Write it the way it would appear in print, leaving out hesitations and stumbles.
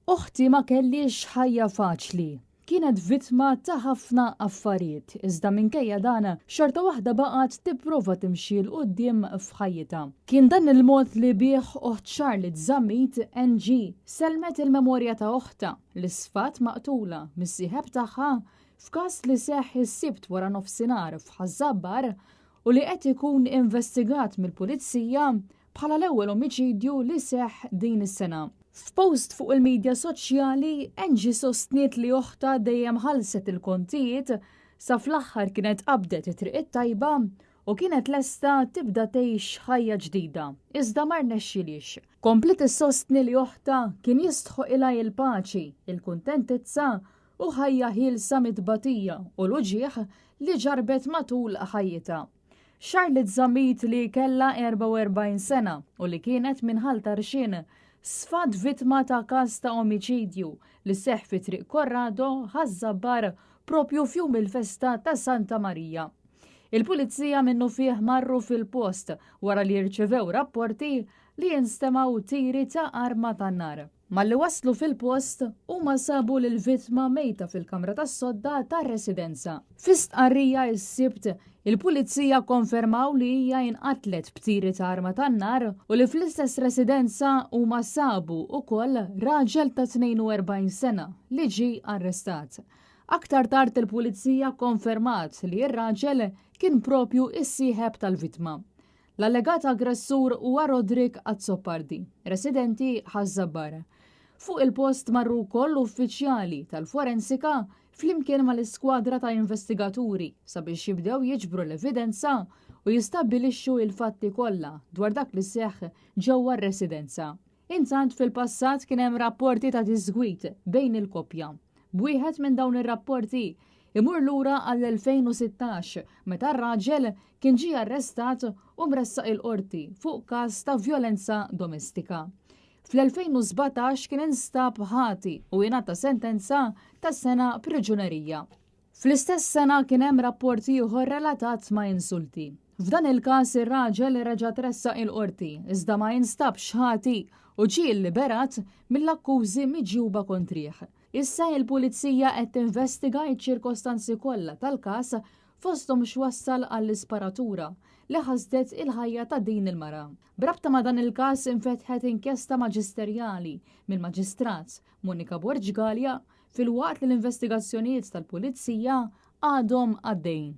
Uħti ma kellix ħajja faċli. Kienet vittma ta' ħafna affarijiet, iżda minkejja dana xorta waħda baqgħet tipprova timxi l qudiem f'ħajjitha. Kien dan il-mod li bih uħt Charlotte Zammit NG selmet il-memorja ta' uħta li sfat maqtula mis-sieħeb tagħha f'każ li seħħ is-sibt wara nofsinhar f'Ħażabbar u li qed ikun investigat mill-pulizija bħala l-ewwel omiċidju li seħħ din is-sena. F'post fuq il-medja soċjali, Angie sostniet li uħta dejjem ħalset il-kontijiet sa fl-aħħar kienet qabdet it-triq it-tajba u kienet lesta tibda tgħix ħajja ġdida. Iżda ma rnexxilix. Komplet issostni li uħta kien jistħoq ilha il-paċi, il-kuntentizza u ħajja ħielsa mitbatija u l-uġieħ li ġarbet matul ħajjitha. Charlotte Zammit li kellha 44 sena u li kienet minħalta Rxien sfat vittma ta' każ ta' omiċidju li seħħ fi triq Corrado Ħażabbar propju fjum il-festa ta' Santa Marija. Il-pulizija minnu fih marru fil-post wara li rċevew rapporti li jinstemaw tiri ta' arma tan-nar. Malli waslu fil-post huma sabu l-vittma mejta fil-kamra tas-sodda tar-residenza. Fis-stqarrija s-sibt il-pulizija konfermaw li hija inqatlet b'tiri ta' arma tan-nar u li fl-istess residenza huma sabu wkoll raġel ta' 42 sena li ġie arrestat. Aktar tard il-pulizija konfermat li r-raġel kien propju is-sieħeb tal-vittma. L-allegat aggressur huwa Rodrik Azzopardi, residenti Ħażabbar. Fuq il-post marru wkoll uffiċjali tal-forensika flimkien mal-iskwadra ta' investigaturi sabiex jibdew jiġbru l-evidenza u jistabbilixxu il-fatti kollha dwar dak li seħħ ġewwa r-residenza. Intant fil-passat kien hemm rapporti ta' disgwit bejn il-koppja. B'wieħed minn dawn ir-rapporti imur lura għall-2016 meta r-raġel kien ġie arrestat u mressaq il-qorti fuq każ ta' vjolenza domestika. Fl-2017 kien instab ħati u jingħata sentenza ta' sena priġunerija. Fl-istess sena kien hemm rapporti ieħor relatat ma' insulti. F'dan il-każ ir-raġel reġa' tressaq il-qorti iżda ma jinstabx ħati u ġie liberat mill-akkużi miġjuba kontrih. Issa il-pulizija qed tinvestiga ċ-ċirkostanzi kollha tal-każ fosthom x'wassal għall-isparatura li ħasdet il-ħajja ta' din il-mara. Brabta ma' dan il-każ infetħet inkjesta maġisterjali mill-Maġistrat Monika Borġgalja fil-waqt li l-investigazzjonijiet tal-pulizija għadhom għaddejjin.